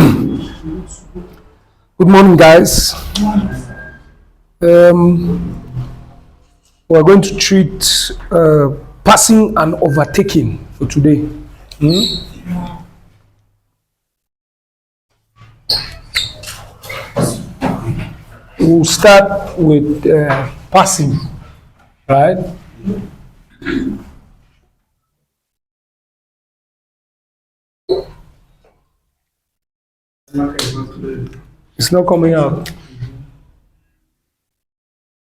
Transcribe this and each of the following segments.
Good morning, guys. We're going to treat passing and overtaking for today. We'll start with passing, right? It's not coming out.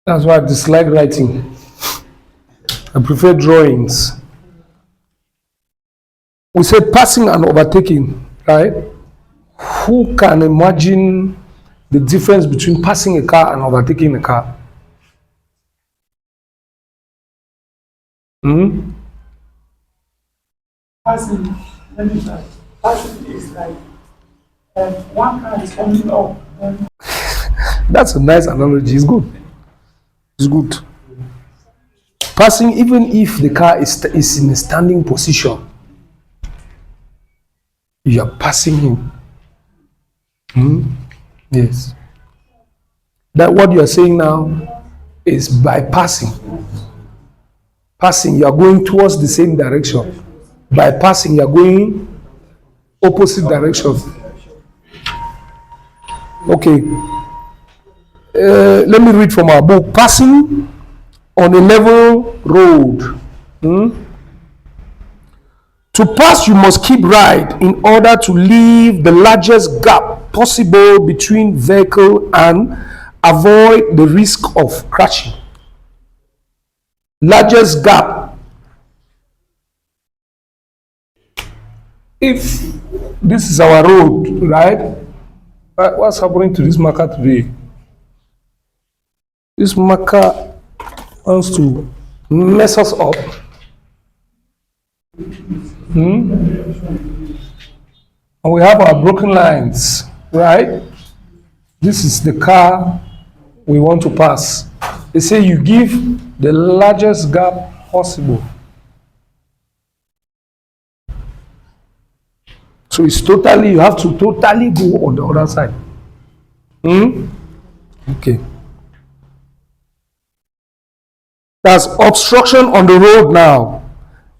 That's why I dislike writing. I prefer drawings. We said passing and overtaking, right? Who can imagine the difference between passing a car and overtaking a car? Passing, let me try. Passing is like one car is coming up. That's a nice analogy. It's good. It's good. Passing, even if the car is in a standing position, you are passing him. Yes. That what you are saying now is by passing. Passing, you are going towards the same direction. By passing, you are going opposite direction. Okay. Let me read from our book. Passing on a level road. To pass, you must keep right in order to leave the largest gap possible between vehicle and avoid the risk of crashing. Largest gap. If this is our road, right? What's happening to this marker today? This marker wants to mess us up. And we have our broken lines, right? This is the car we want to pass. They say you give the largest gap possible. So it's totally, you have to totally go on the other side. Okay. That's obstruction on the road now.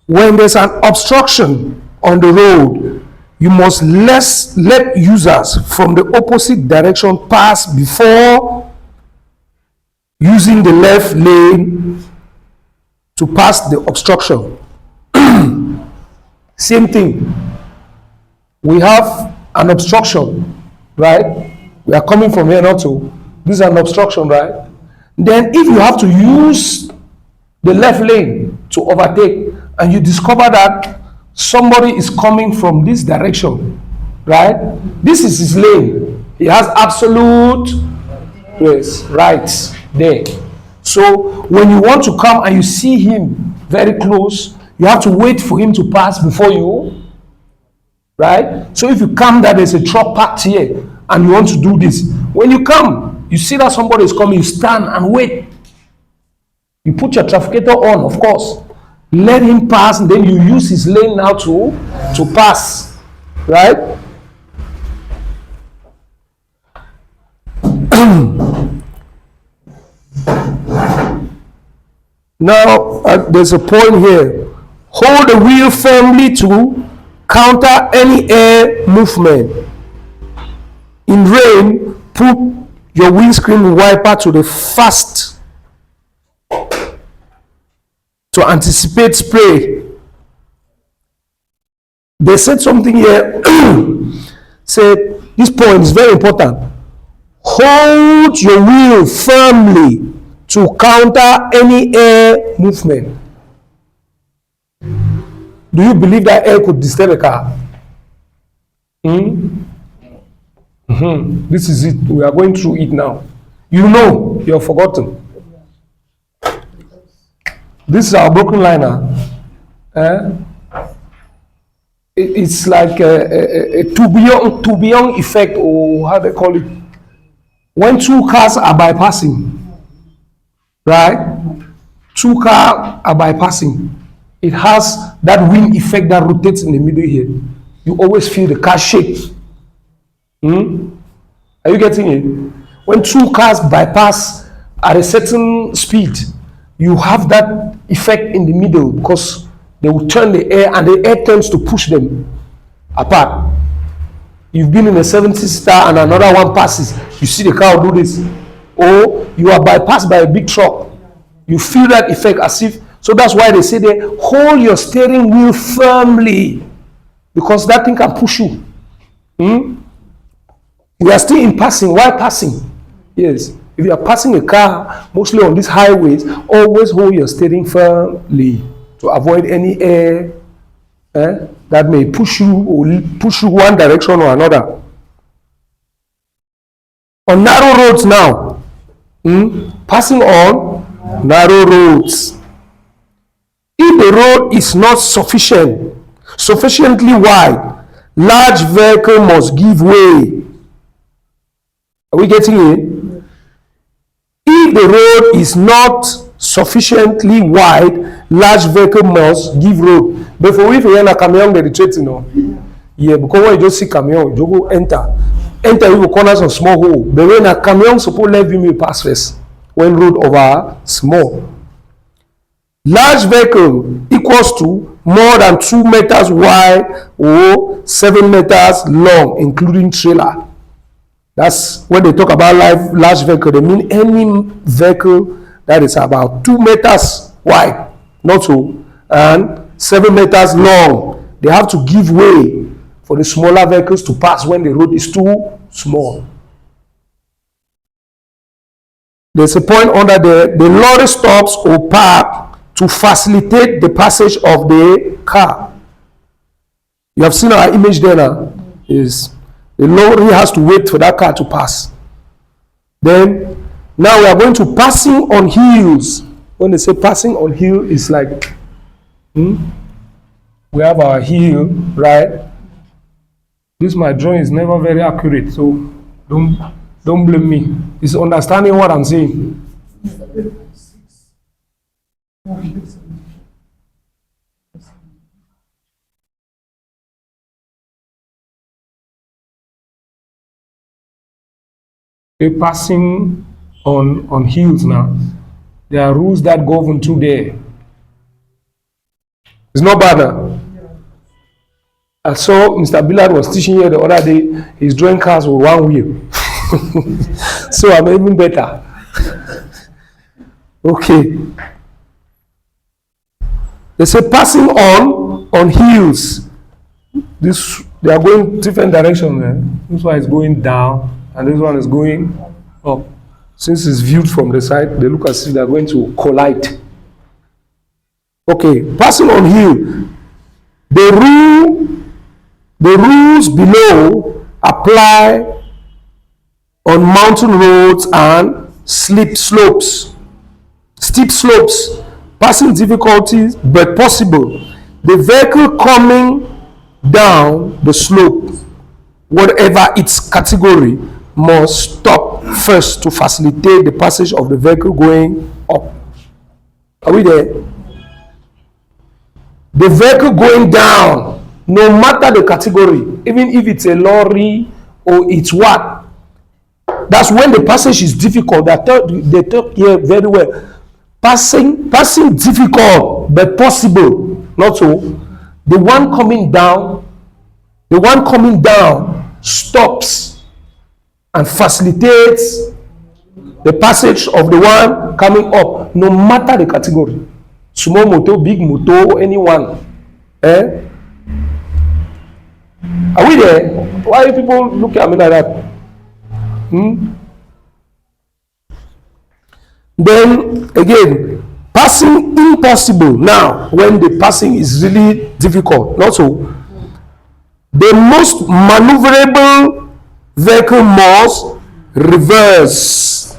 When there's an obstruction on the road, you must let users from the opposite direction pass before using the left lane to pass the obstruction. Same thing. We have an obstruction, right? We are coming from here, not to. This is an obstruction, right? Then if you have to use the left lane to overtake, and you discover that somebody is coming from this direction, right? This is his lane. He has absolute rights there. So when you want to come and you see him very close, you have to wait for him to pass before you, right? So if you come that there's a truck parked here and you want to do this, when you come, you see that somebody is coming, you stand and wait. You put your trafficator on, of course. Let him pass, and then you use his lane now to pass, right? Now, there's a point here. Hold the wheel firmly to counter any air movement. In rain, put your windscreen wiper to the fast to anticipate spray. They said something here. Said this point is very important. Hold your wheel firmly to counter any air movement. Do you believe that air could disturb a car? This is it. We are going through it now. You know, you have forgotten. This is our broken liner. It's like a tourbillon effect, or how they call it. When two cars are bypassing, right? Two cars are bypassing. It has that wind effect that rotates in the middle here. You always feel the car shake. Hmm? Are you getting it? When two cars bypass at a certain speed, you have that effect in the middle because they will turn the air and the air tends to push them apart. You've been in a 70 star and another one passes, you see the car do this. Or you are bypassed by a big truck. You feel that effect as if, so that's why they say they hold your steering wheel firmly because that thing can push you. We are still in passing. Why passing? Yes. If you are passing a car, mostly on these highways, always hold your steering firmly to avoid any air that may push you or push you one direction or another. On narrow roads now, passing on narrow roads. If the road is not sufficiently wide, large vehicle must give way. Are we getting it? If the road is not sufficiently wide, large vehicle must give road. But for if you enter Cameroon, they retreat, you know. Yeah, because when you just see Cameroon, you go enter you corners of small hole. But when a Cameroon suppose let you pass first when road over small. Large vehicle equals to more than 2 meters wide or 7 meters long, including trailer. That's when they talk about large vehicle, they mean any vehicle that is about 2 meters wide, not so, and 7 meters long. They have to give way for the smaller vehicles to pass when the road is too small. There's a point under there. The lorry stops or park to facilitate the passage of the car. You have seen our image there now. Is the lorry has to wait for that car to pass. Then now we are going to passing on hills. When they say passing on hill, it's like we have our hill, right? This my drawing is never very accurate, so don't blame me. It's understanding what I'm saying. A passing on hills now. There are rules that govern through there. It's not bad now. I saw Mr. Billard was teaching here the other day. He's drawing cars with one wheel. So I'm even better. Okay. They say passing on hills. This they are going different directions. This one is going down and this one is going up. Since it's viewed from the side, they look as if they are going to collide. Okay, passing on hill. The rules below apply on mountain roads and steep slopes. Passing difficulties but possible. The vehicle coming down the slope, whatever its category, must stop first to facilitate the passage of the vehicle going up. Are we there? The vehicle going down, no matter the category, even if it's a lorry or it's what, that's when the passage is difficult. They talk here very well. Passing difficult but possible. Not so. The one coming down stops and facilitates the passage of the one coming up, no matter the category. Small motor, big motor, anyone. Are we there? Why do people look at me like that? Then again, passing impossible. Now, when the passing is really difficult, not so. The most maneuverable vehicle must reverse.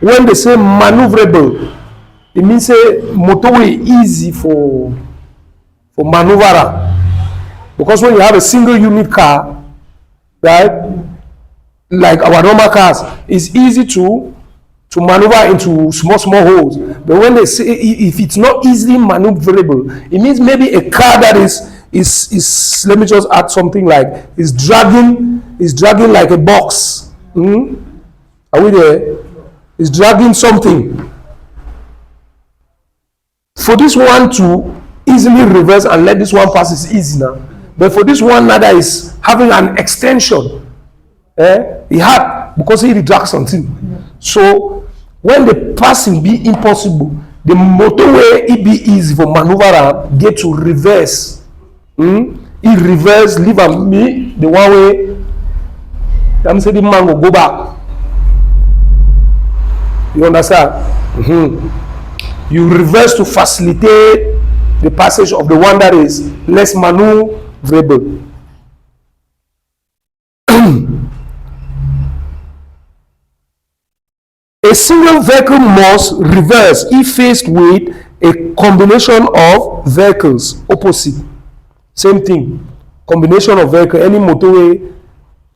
When they say maneuverable, it means say motorway easy for maneuver. Because when you have a single unit car, right, like our normal cars, it's easy to maneuver into small holes. But when they say if it's not easily maneuverable, it means maybe a car that is let me just add something like is dragging is dragging like a box. Are we there? It's dragging something. For this one to easily reverse and let this one pass is easy now. But for this one now that is having an extension, he had because he drags something. So when the passing be impossible, the motorway it be easy for maneuver and get to reverse. He reverse, leave and me the one way. I'm saying the man will go back. You understand? You reverse to facilitate the passage of the one that is less maneuverable. A single vehicle must reverse if faced with a combination of vehicles opposite. Same thing. Combination of vehicle, any motorway,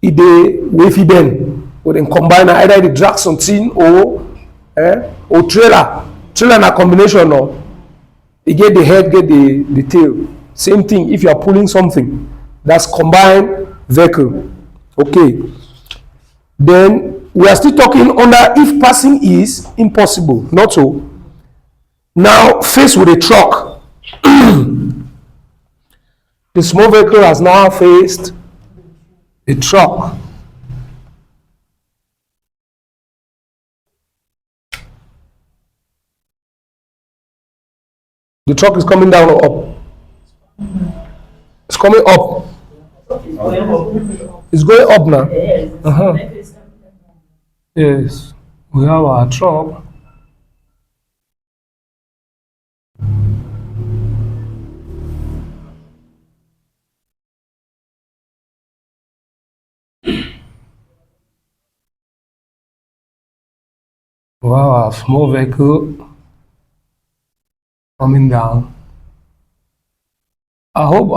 they wavy bend, or then combine either the drag something or trailer. Trailer na combination of. You get the head, get the tail. Same thing if you are pulling something. That's combined vehicle. Okay. Then we are still talking under if passing is impossible. Not so. Now faced with a truck. The small vehicle has now faced a truck. The truck is coming down or up? It's coming up. It's going up now. Yes. We have our truck. Wow, a small vehicle coming down. I hope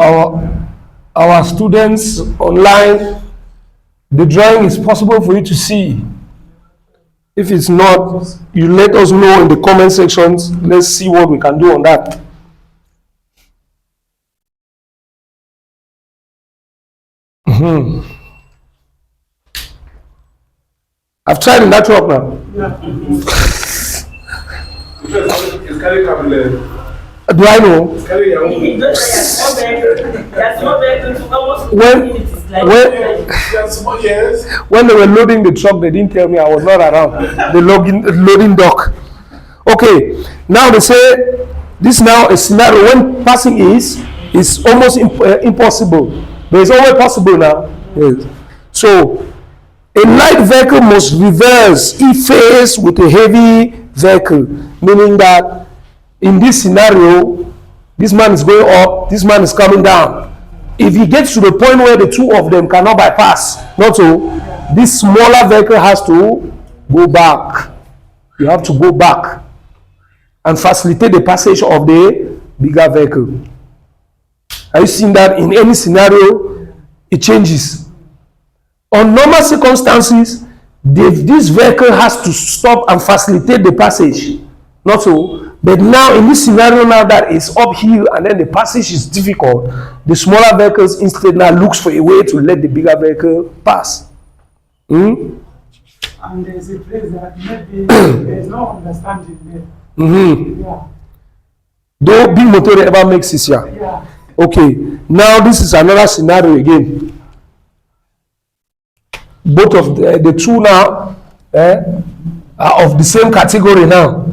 our students online, the drawing is possible for you to see. If it's not, you let us know in the comment sections. Let's see what we can do on that. I've tried in that truck now. Do I know? When they were loading the truck, they didn't tell me I was not around. The loading dock. Okay, now they say this now a scenario when passing is almost impossible, but it's always possible now. Yes. So a light vehicle must reverse if faced with a heavy vehicle, meaning that in this scenario, this man is going up, this man is coming down. If he gets to the point where the two of them cannot bypass, not so, this smaller vehicle has to go back. You have to go back and facilitate the passage of the bigger vehicle. Are you seeing that in any scenario, it changes? On normal circumstances, this vehicle has to stop and facilitate the passage. Not so. But now in this scenario now that it's uphill and then the passage is difficult, the smaller vehicles instead now looks for a way to let the bigger vehicle pass. And there's a place that maybe there's no understanding there. Yeah. Though big motor ever makes this here. Yeah. Okay, now this is another scenario again. Both of the two now are of the same category now.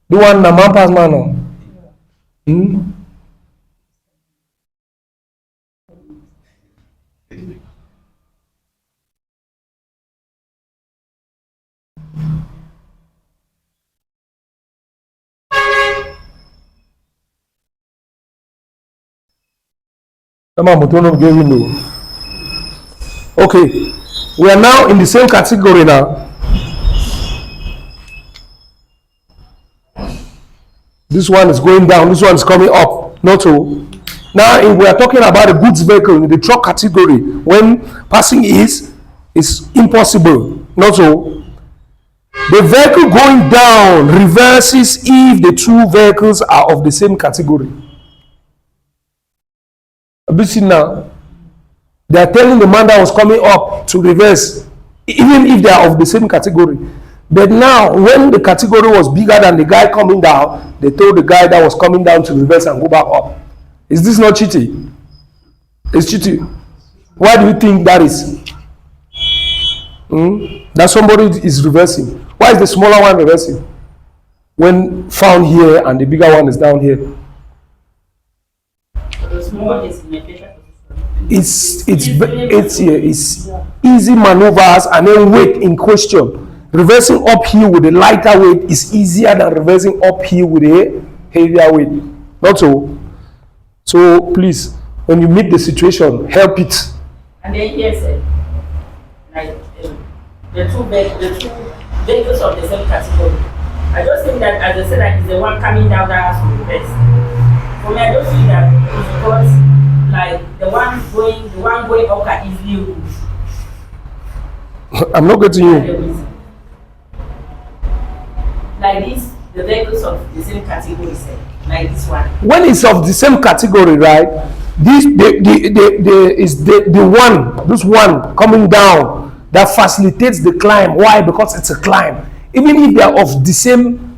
The one na man pass man now. Okay, we are now in the same category now. This one is going down, this one is coming up. Not so. Now, if we are talking about a goods vehicle in the truck category, when passing is impossible. Not so. The vehicle going down reverses if the two vehicles are of the same category. Now, They are telling the man that was coming up to reverse, even if they are of the same category. But now, when the category was bigger than the guy coming down, they told the guy that was coming down to reverse and go back up. Is this not cheating? It's cheating. Why do you think that is? That somebody is reversing. Why is the smaller one reversing when found here and the bigger one is down here? The small one is in a better It's easy maneuvers and then weight in question. Reversing uphill with a lighter weight is easier than reversing uphill with a heavier weight. Not so. So please, when you meet the situation, help it. And then here's it. Like the two vehicles of the same category. I just think that, as I said, that is the one coming down that has to reverse. For me, I don't see that it's because like the one going up can easily move. I'm not getting you. Like this, the vehicles of the same category, say, like this one. When it's of the same category, right? This the one, this one coming down that facilitates the climb. Why? Because it's a climb. Even if they are of the same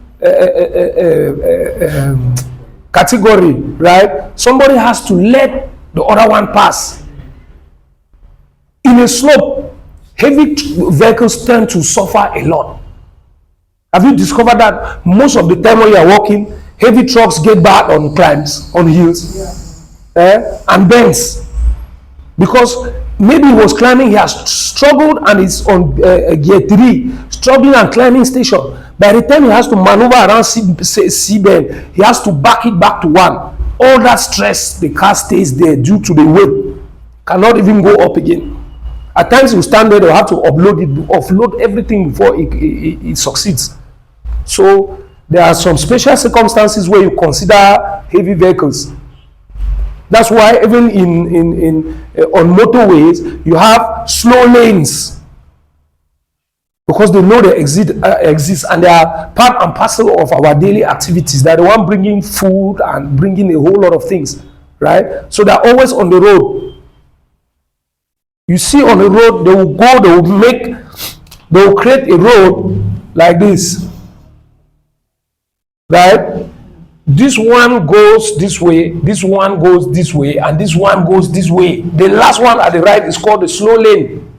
category, right? Somebody has to let the other one pass. In a slope, heavy vehicles tend to suffer a lot. Have you discovered that most of the time when you are walking, heavy trucks get bad on climbs, on hills, and bends? Because maybe he was climbing, he has struggled and is on gear 3, struggling and climbing station. By the time he has to maneuver around C bend, he has to back it back to 1. All that stress, the car stays there due to the weight, cannot even go up again. At times he will stand there, they will have to offload everything before it succeeds. So there are some special circumstances where you consider heavy vehicles. That's why even on motorways you have slow lanes, because they know they exist and they are part and parcel of our daily activities. They're the one bringing food and bringing a whole lot of things, right? So they're always on the road. You see, on the road they will create a road like this, right? This one goes this way, this one goes this way, and this one goes this way. The last one at the right is called the slow lane.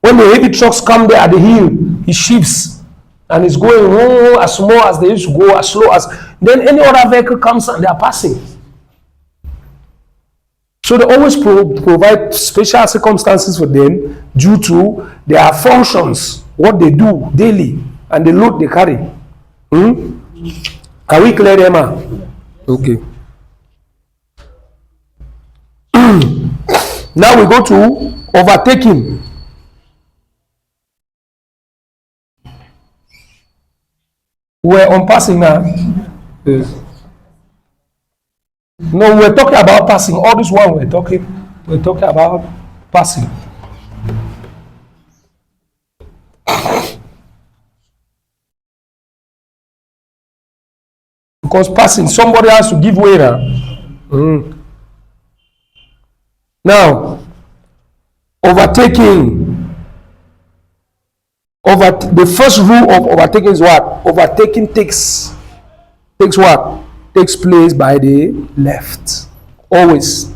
When the heavy trucks come there at the hill, he shifts and is going as small as they used to go, as slow as. Then any other vehicle comes and they are passing. So they always provide special circumstances for them due to their functions, what they do daily, and the load they carry. Are we clear, Emma? Okay. Now we go to overtaking. We're on passing now. Yes. No, we're talking about passing. All this one we're talking about passing. Because passing, somebody has to give way now. Now, overtaking. The first rule of overtaking is what? Overtaking takes what? Takes place by the left. Always.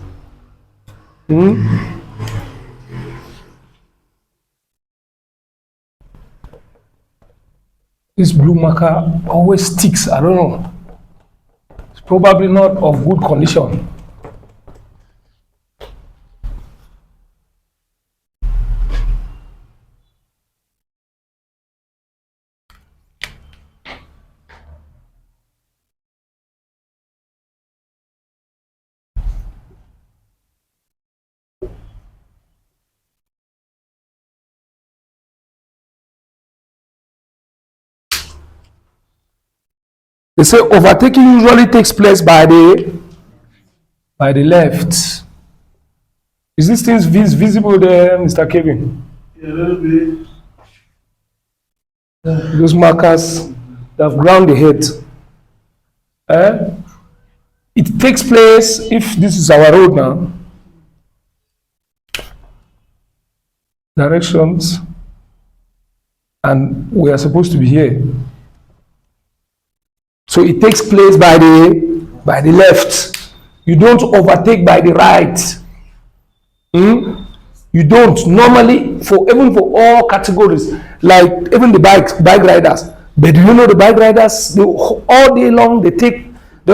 This blue marker always sticks. I don't know. It's probably not of good condition. They say overtaking usually takes place by the left. Is this thing visible there, Mr. Kevin? Yeah, a little bit. Those markers that have ground the head. It takes place, if this is our road now, directions, and we are supposed to be here. So it takes place by the left. You don't overtake by the right. You don't normally, for even for all categories, like even the bike riders. But do you know the bike riders? All day long they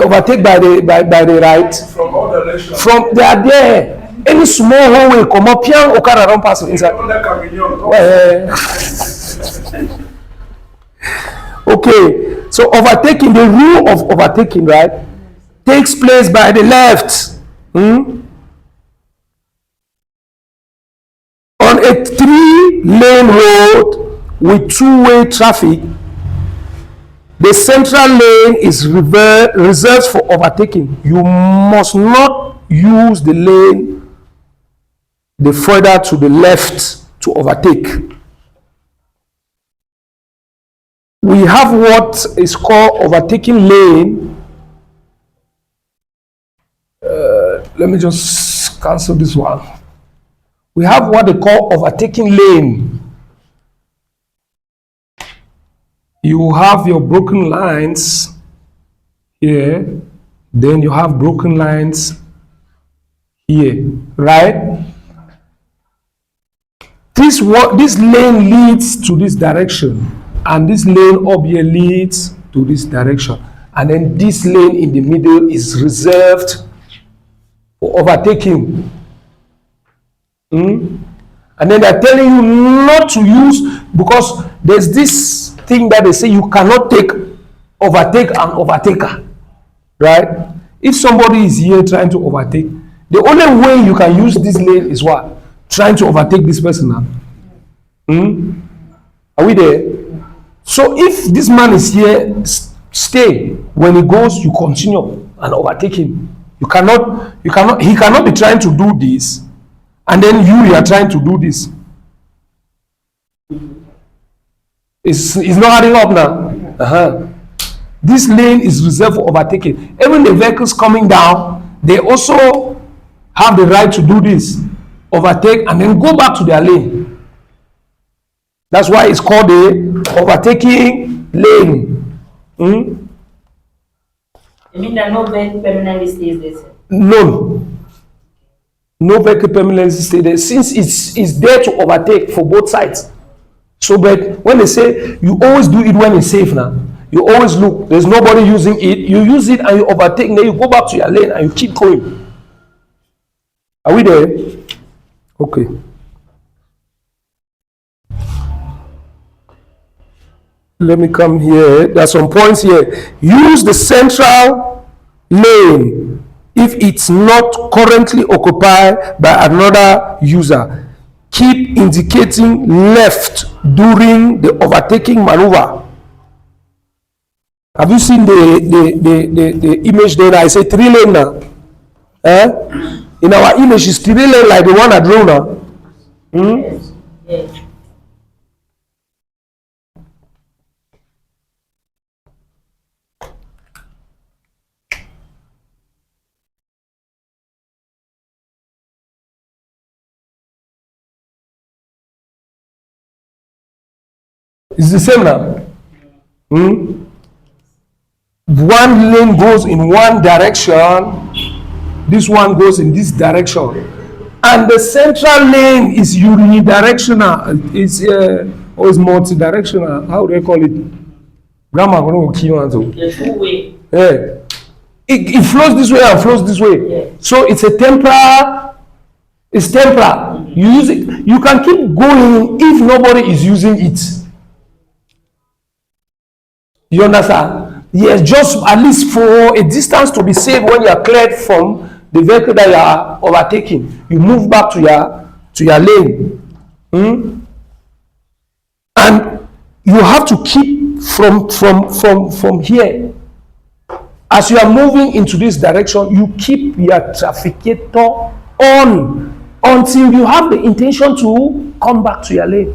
overtake by the right. From all directions. From they are there. Any small hole will come up here. Okada don't pass inside. Okay, so overtaking, the rule of overtaking, right, takes place by the left. On a 3-lane road with two-way traffic, the central lane is reserved for overtaking. You must not use the lane the further to the left to overtake. We have what is called overtaking lane. Let me just cancel this one. We have what they call overtaking lane. You have your broken lines here, then you have broken lines here, right? This lane leads to this direction, and this lane up here leads to this direction, and then this lane in the middle is reserved for overtaking. And then they're telling you not to use, because there's this thing that they say you cannot overtake an overtaker, right? If somebody is here trying to overtake, the only way you can use this lane is what? Trying to overtake this person now. Are we there? So if this man is here, stay. When he goes, you continue and overtake him. He cannot be trying to do this, and then you are trying to do this. It's not adding up now. This lane is reserved for overtaking. Even the vehicles coming down, they also have the right to do this, overtake and then go back to their lane. That's why it's called the overtaking lane. You mean that no vehicle permanently stays there? No vehicle permanently stays there, since it's there to overtake for both sides. So, but when they say you always do it when it's safe now, you always look, there's nobody using it, you use it and you overtake, then you go back to your lane and you keep going. Are we there? Okay. Let me come here. There are some points here. Use the central lane if it's not currently occupied by another user. Keep indicating left during the overtaking maneuver. Have you seen the image there? I say 3-lane now. In our image, it's 3-lane like the one I drew now. Yes. Yes. It's the same now. One lane goes in one direction, this one goes in this direction, and the central lane is unidirectional. It's multi-directional. How do they call it? Grandma going to kill you. The two-way. Yeah. It flows this way and flows this way. Yeah. So it's a temporal. It's temporal. You use it. You can keep going if nobody is using it. You understand? Yes, just at least for a distance to be safe when you are cleared from the vehicle that you are overtaking. You move back to your lane. And you have to keep from here. As you are moving into this direction, you keep your trafficator on until you have the intention to come back to your lane.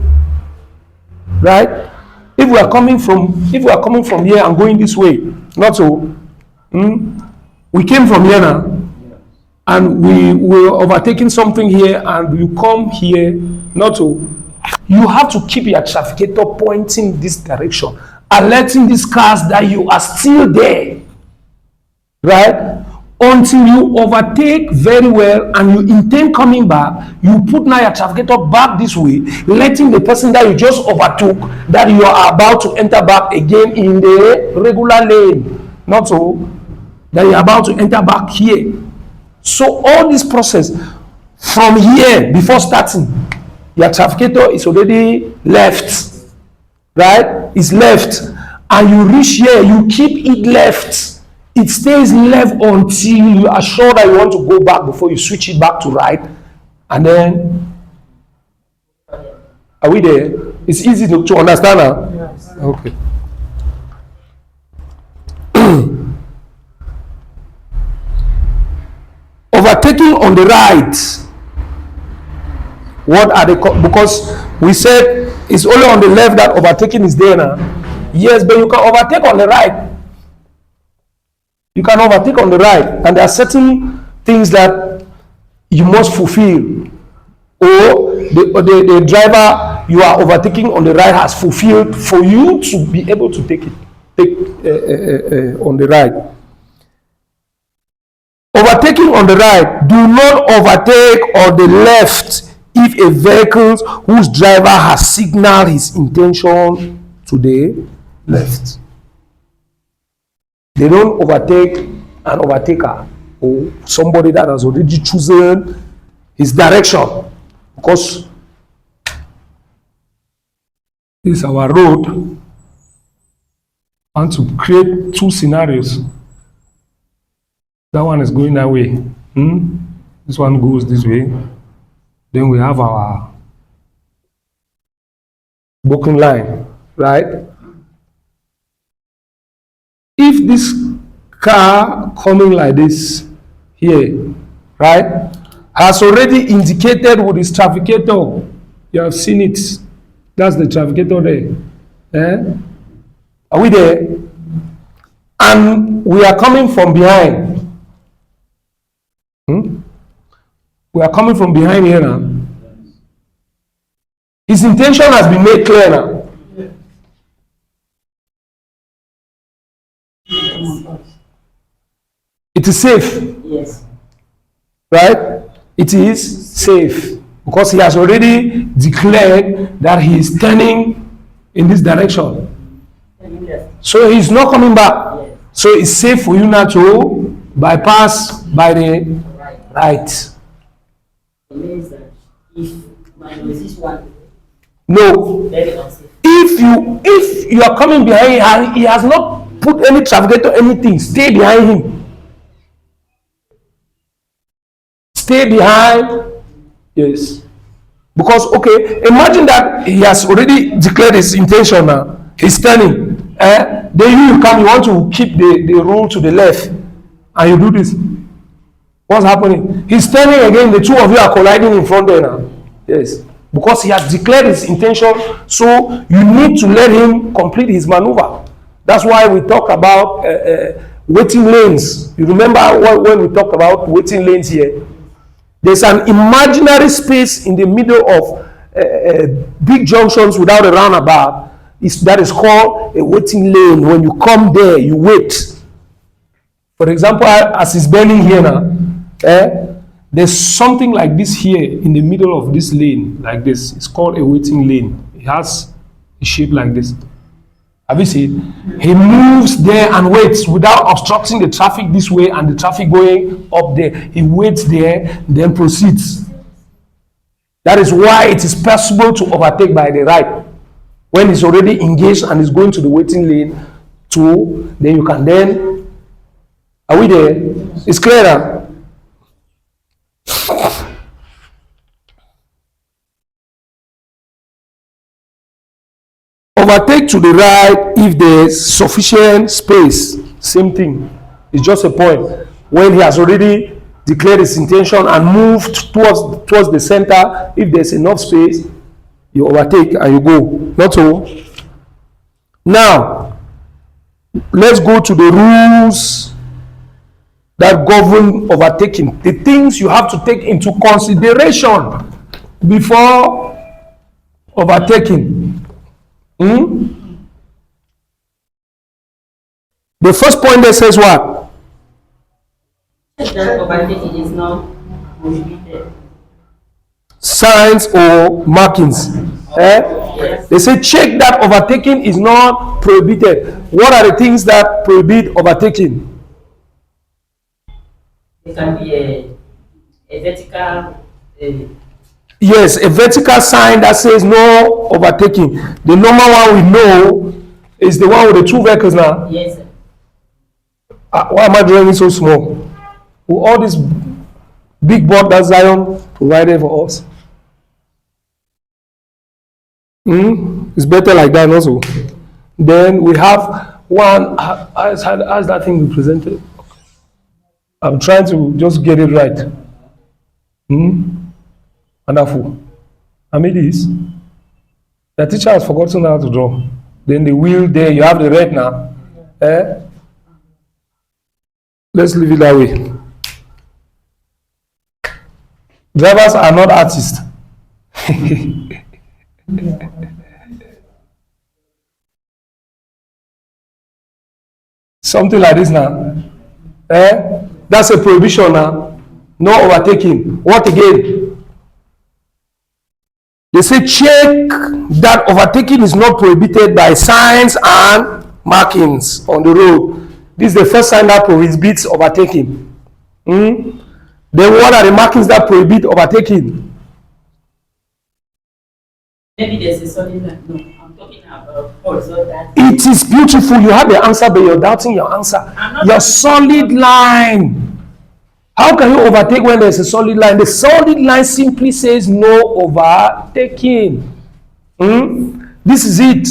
Right? If we are coming from here and going this way, not so. We came from here now. and we were overtaking something here, and you come here, not to, you have to keep your trafficator pointing this direction, alerting these cars that you are still there, right? Until you overtake very well and you intend coming back, you put now your trafficator back this way, letting the person that you just overtook, that you are about to enter back again in the regular lane, not so, that you're about to enter back here. So all this process from here before starting, your trafficator is already left, right? It's left, and you reach here, you keep it left. It stays left until you are sure that you want to go back before you switch it back to right. And then, are we there? It's easy to understand now. Yes. Okay. Overtaking on the right. What are they called? Because we said it's only on the left that overtaking is there now. Yes, but you can overtake on the right. You can overtake on the right, and there are certain things that you must fulfill, or the driver you are overtaking on the right has fulfilled for you to be able to take on the right. Overtaking on the right, do not overtake on the left if a vehicle whose driver has signaled his intention to the left. They don't overtake an overtaker or somebody that has already chosen his direction, because this is our road. I want to create two scenarios. That one is going that way. This one goes this way. Then we have our booking line, right? If this car coming like this here, right, has already indicated with his trafficator, you have seen it. That's the trafficator there. Are we there? And we are coming from behind. We are coming from behind here now. His intention has been made clear now. It is safe. Yes. Right? It is safe because he has already declared that he is turning in this direction. So he's not coming back. Yes. So it's safe for you now to bypass by the right. It means that if minus this one, No. very unsafe. If you are coming behind him, he has not put any traffic or anything, stay behind him. Stay behind. Yes. Because, okay, imagine that he has already declared his intention now. He's turning. Then you come, you want to keep the rule to the left, and you do this. What's happening? He's turning again, the two of you are colliding in front there now. Yes. Because he has declared his intention, so you need to let him complete his maneuver. That's why we talk about waiting lanes. You remember when we talked about waiting lanes here? There's an imaginary space in the middle of big junctions without a roundabout. That is called a waiting lane. When you come there, you wait. For example, as it's burning here now, there's something like this here in the middle of this lane, like this. It's called a waiting lane. It has a shape like this. Have you seen? He moves there and waits without obstructing the traffic this way and the traffic going up there. He waits there, then proceeds. That is why it is possible to overtake by the right. When he's already engaged and is going to the waiting lane, then you can then. Are we there? It's clear now? Overtake to the right if there's sufficient space. Same thing. It's just a point. When he has already declared his intention and moved towards the center, if there's enough space, you overtake and you go. Not so. Now, let's go to the rules that govern overtaking. The things you have to take into consideration before overtaking. The first point there says what? That overtaking is not prohibited. Signs or markings. Yes. They say check that overtaking is not prohibited. What are the things that prohibit overtaking? It can be a vertical. Yes, a vertical sign that says no overtaking. The normal one we know is the one with the two vehicles now. Yes, sir. Why am I drawing it so small? With all this big board that Zion provided for us. It's better like that also. Then we have one. How's that thing we presented? I'm trying to just get it right. Wonderful. I made this. The teacher has forgotten how to draw. Then the wheel there, you have the red now. Let's leave it that way. Drivers are not artists. Something like this now. That's a prohibition now. No overtaking. What again? They say check that overtaking is not prohibited by signs and markings on the road. This is the first sign that prohibits overtaking. Then what are the markings that prohibit overtaking? Maybe there's a solid line. No, I'm talking about horizontal. It is beautiful. You have the answer, but you're doubting your answer. Your solid line. How can you overtake when there's a solid line? The solid line simply says no overtaking. This is it.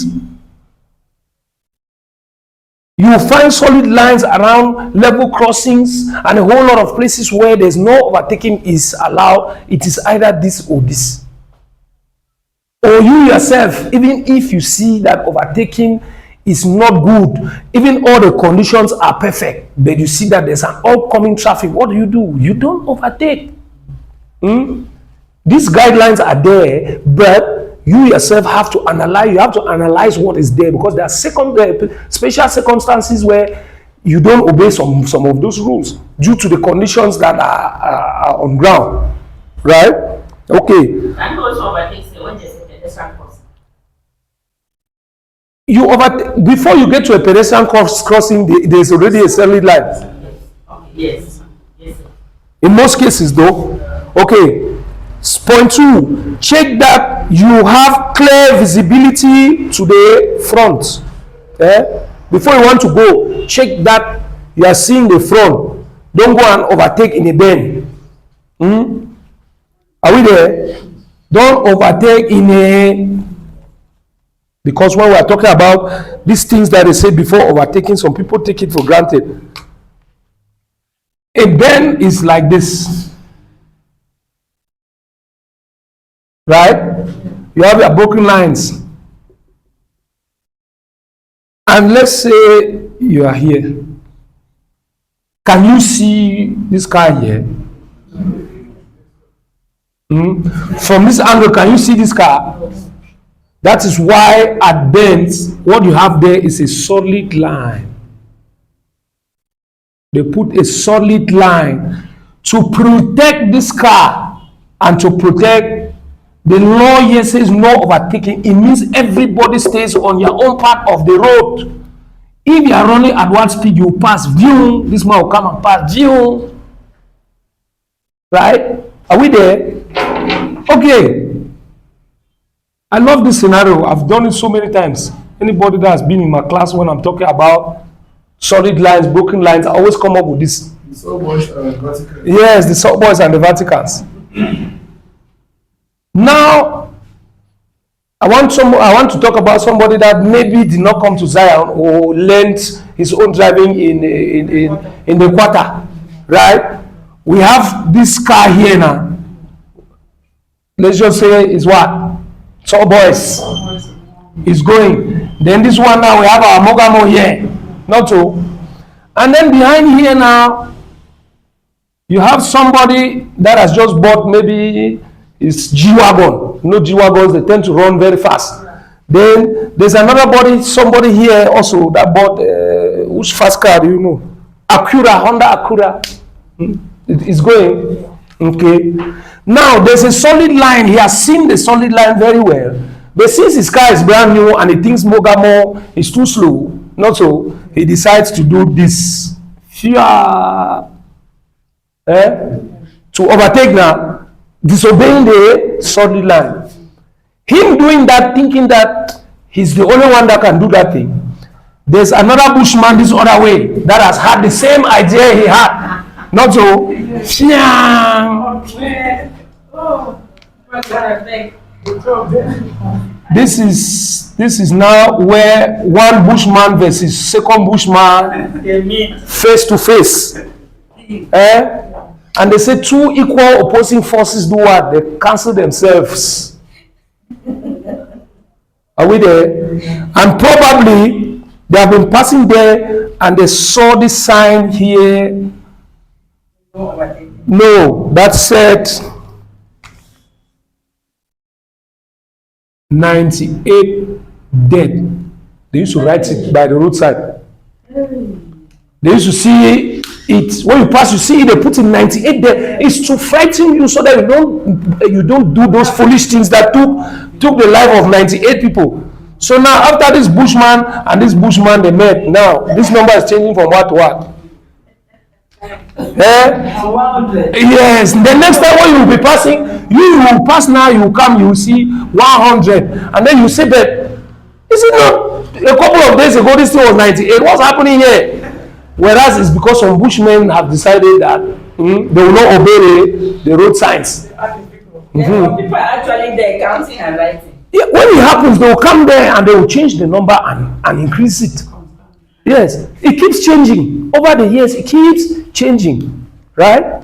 You will find solid lines around level crossings and a whole lot of places where there's no overtaking is allowed. It is either this or this. Or you yourself, even if you see that overtaking is not good, even all the conditions are perfect, but you see that there's an upcoming traffic, what do? You don't overtake. These guidelines are there, but you yourself have to analyze. You have to analyze what is there, because there are special circumstances where you don't obey some of those rules due to the conditions that are on ground, right? Okay. And also overtakes when there's a pedestrian crossing. Before you get to a pedestrian crossing, there's already a solid line. Yes. Yes, sir. In most cases, though. Okay. Point 2, check that you have clear visibility to the front. Before you want to go, check that you are seeing the front. Don't go and overtake in a bend. Are we there? Don't overtake in a... Because when we are talking about these things that they said before overtaking, some people take it for granted. A bend is like this. Right? You have your broken lines. And let's say you are here. Can you see this car here? From this angle, can you see this car? That is why at bends, what you have there is a solid line. They put a solid line to protect this car and to protect. The law here says no overtaking. It means everybody stays on your own part of the road. If you are running at one speed, you pass. View. This man will come and pass. View. Right? Are we there? Okay. I love this scenario. I've done it so many times. Anybody that has been in my class when I'm talking about solid lines, broken lines, I always come up with this. The sub-boys and Vaticans. Yes, the sub-boys and the Vaticans. Now, I want to talk about somebody that maybe did not come to Zion or learned his own driving in the quarter, right? We have this car here now. Let's just say it's what? Sub-boys is going. Then this one now we have our Mogamo here, not so. And then behind here now You have somebody that has just bought maybe his G-Wagon. You know G-Wagons, they tend to run very fast. Then there's another body, somebody here also that bought, which fast car do you know? Acura, Honda Acura. It's going. Okay. Now there's a solid line. He has seen the solid line very well. But since his car is brand new and he thinks Mogamo is too slow, not so, he decides to do this. To overtake now, disobeying the solid line. Him doing that, thinking that he's the only one that can do that thing. There's another bushman this other way that has had the same idea he had. Not so. This is now where one bushman versus second bushman face to face. And they say two equal opposing forces do what? They cancel themselves. Are we there? And probably they have been passing there and they saw this sign here. No, that said 98 dead. They used to write it by the roadside. They used to see it when you pass. You see it. They put in 98 dead. It's to frighten you so that you don't do those foolish things that took the life of 98 people. So now after this bushman and this bushman they met. Now this number is changing from what to what. Yes. The next time when you will be passing, you will pass now. You will come. You will see 100, and then you say, "But is it not a couple of days ago? This thing was 98. What's happening here?" Whereas it's because some bushmen have decided that they will not obey the road signs. People are actually there counting and writing. Yeah, when it happens, they will come there and they will change the number and increase it. Yes, it keeps changing. Over the years, it keeps changing. Right?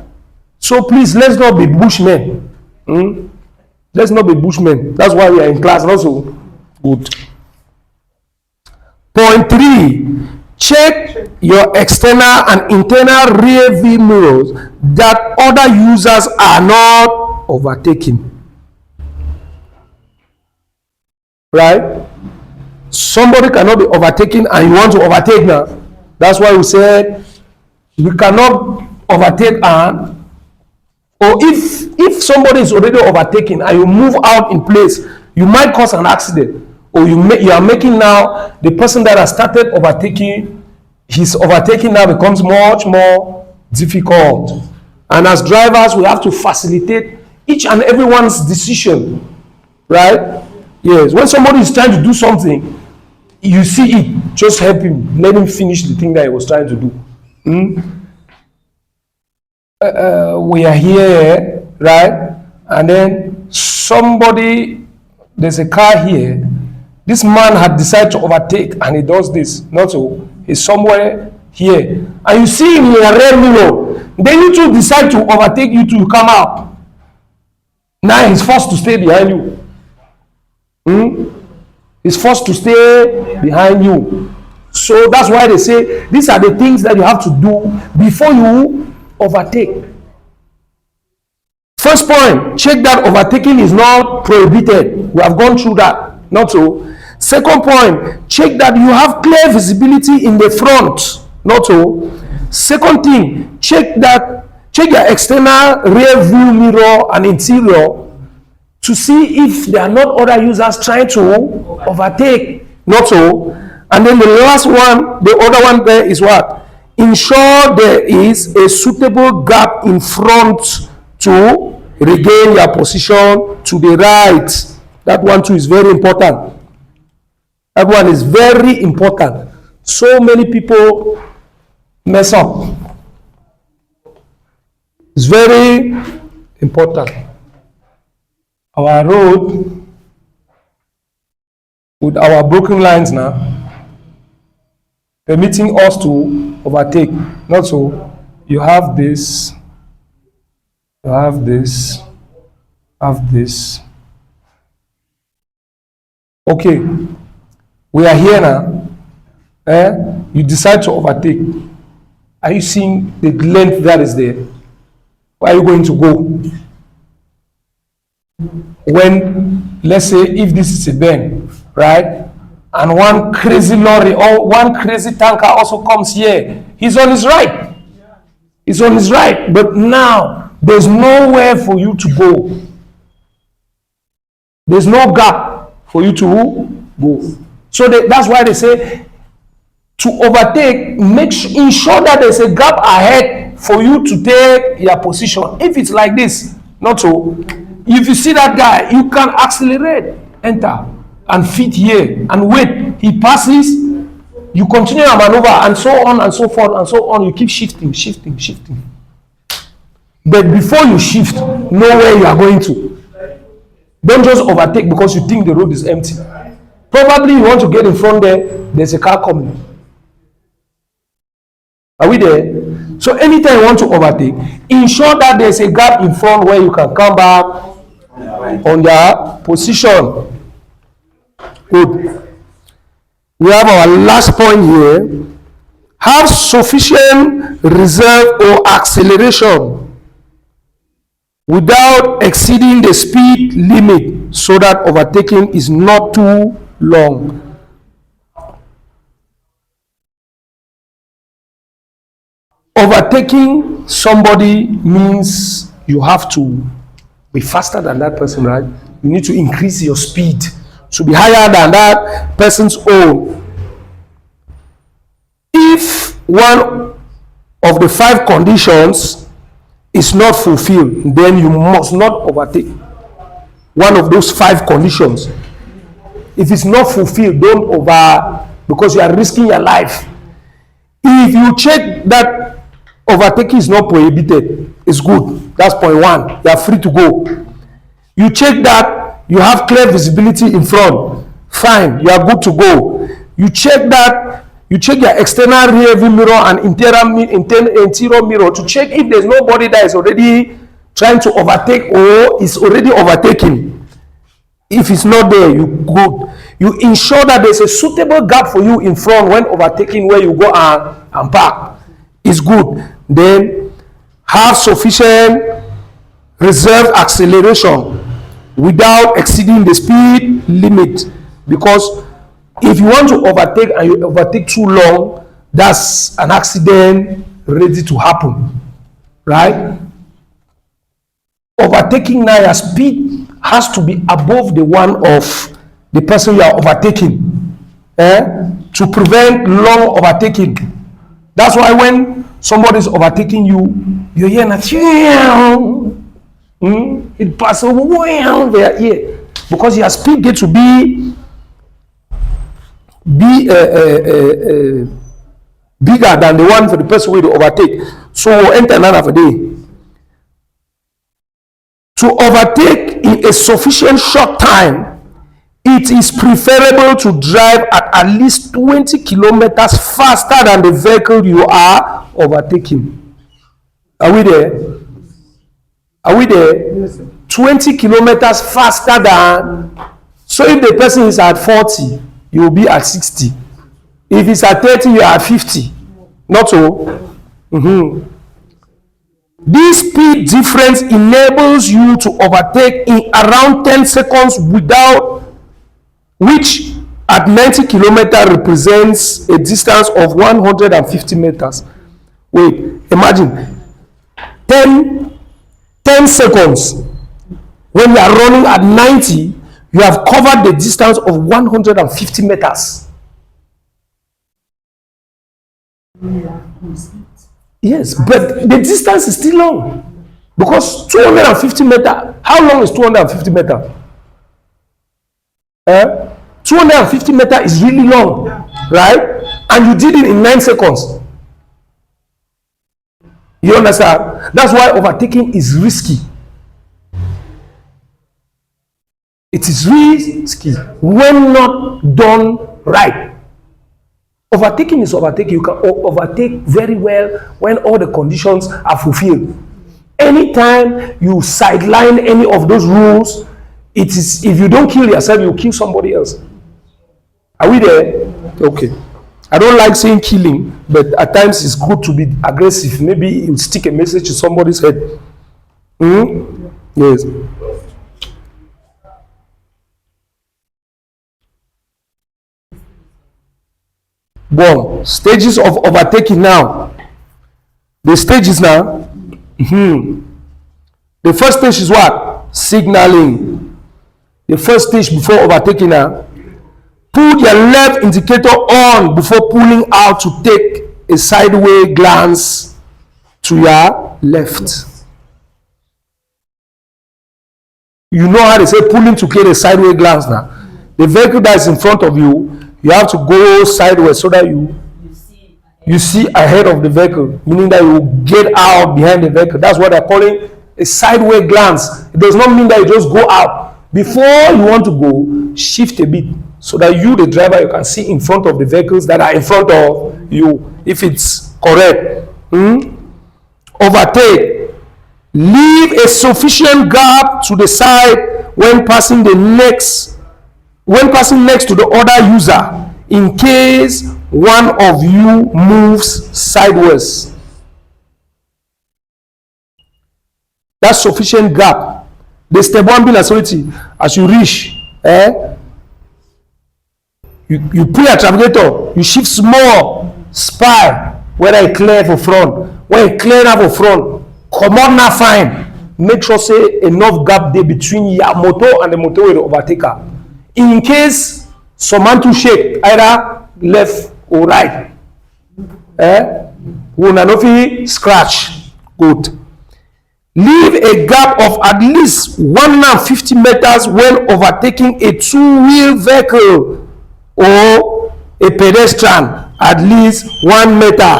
So please, let's not be bushmen. Let's not be bushmen. That's why we are in class also. Good. Point 3. Check your external and internal rear view mirrors that other users are not overtaking. Right? Somebody cannot be overtaken and you want to overtake now. That's why we said we cannot overtake and or if somebody is already overtaken and you move out in place, you might cause an accident. Or you are making now the person that has started overtaking, his overtaking now becomes much more difficult. And as drivers, we have to facilitate each and everyone's decision, right? Yes, when somebody is trying to do something, you see it, just help him, let him finish the thing that he was trying to do. We are here, right? And then there's a car here. This man had decided to overtake and he does this. Not so. He's somewhere here. And you see him in a rear mirror. Then you two decide to overtake, you two come out. Now he's forced to stay behind you. He's forced to stay behind you. So that's why they say these are the things that you have to do before you overtake. First point, check that overtaking is not prohibited. We have gone through that. Not so. Second point, check that you have clear visibility in the front. Not so. Second thing, check your external rear view mirror and interior to see if there are not other users trying to overtake. Not so. And then the last one, the other one there is what? Ensure there is a suitable gap in front to regain your position to the right. That one too is very important. That one is very important. So many people mess up. It's very important. Our road with our broken lines now permitting us to overtake. Not so. You have this. You have this. Have this. Okay. We are here now. You decide to overtake. Are you seeing the length that is there? Where are you going to go? When, let's say, if this is a bend, right? And one crazy lorry or one crazy tanker also comes here, he's on his right. He's on his right. But now, there's nowhere for you to go. There's no gap for you to go. So that's why they say to overtake, ensure that there's a gap ahead for you to take your position. If it's like this, not so. If you see that guy, you can accelerate, enter, and fit here and wait. He passes, you continue your maneuver, and so on and so forth and so on. You keep shifting. But before you shift, know where you are going to. Don't just overtake because you think the road is empty. Probably you want to get in front there, there's a car coming. Are we there? So anytime you want to overtake, ensure that there's a gap in front where you can come back on your position. Good. We have our last point here. Have sufficient reserve or acceleration without exceeding the speed limit so that overtaking is not too long. Overtaking somebody means you have to be faster than that person, right? You need to increase your speed to be higher than that person's own. If one of the 5 conditions is not fulfilled, then you must not overtake one of those 5 conditions. If it's not fulfilled, don't over, because you are risking your life. If you check that overtaking is not prohibited, it's good. That's point 1. You are free to go. You check that you have clear visibility in front, fine, you are good to go. You check that you check your external rear view mirror and interior mirror to check if there's nobody that is already trying to overtake or is already overtaking. If it's not there, you good. You ensure that there's a suitable gap for you in front when overtaking, where you go and park. It's good. Then have sufficient reserve acceleration without exceeding the speed limit, because if you want to overtake and you overtake too long, that's an accident ready to happen, right? Overtaking now, your speed has to be above the one of the person you are overtaking, to prevent long overtaking. That's why when somebody is overtaking you, you hear it passes over their ear, because your speed gets to be bigger than the one for the person who will overtake. So enter another day. To overtake in a sufficient short time, it is preferable to drive at least 20 kilometers faster than the vehicle you are overtaking. Are we there? Are we there? Yes, sir. 20 kilometers faster than. So if the person is at 40, you will be at 60. If it's at 30, you are at 50. Not so. This speed difference enables you to overtake in around 10 seconds, without which at 90 kilometers represents a distance of 150 meters. Wait, imagine 10 seconds. When you are running at 90, you have covered the distance of 150 meters. Yes, but the distance is still long, because 250 meters. How long is 250 meters? 250 meters is really long, right? And you did it in 9 seconds. You understand? That's why overtaking is risky. It is risky when not done right. Overtaking is overtaking. You can overtake very well when all the conditions are fulfilled. Anytime you sideline any of those rules, it is, if you don't kill yourself, you kill somebody else. Are we there? Okay. I don't like saying killing, but at times it's good to be aggressive. Maybe you stick a message to somebody's head. Hmm? Yes. One, stages of overtaking now. The stages now. The first stage is what? Signaling. The first stage before overtaking now. Put your left indicator on before pulling out to take a sideways glance to your left. You know how they say pulling to create a sideways glance now. The vehicle that is in front of you, you have to go sideways so that you see ahead of the vehicle, meaning that you get out behind the vehicle. That's what they're calling a sideways glance. It does not mean that you just go out. Before you want to go, shift a bit so that you, the driver, you can see in front of the vehicles that are in front of you, if it's correct. Overtake. Leave a sufficient gap to the side when passing next to the other user in case one of you moves sideways. That's sufficient gap. The step one being authority. As you reach, you pull your navigator, you shift small, spy whether it clear for front. When it clear now for front, come on now fine. Make sure say enough gap there between your motor and the motor with the overtaker. In case someone to shake either left or right, we no fit scratch. Good. Leave a gap of at least 150 meters when overtaking a two-wheel vehicle or a pedestrian, at least 1 meter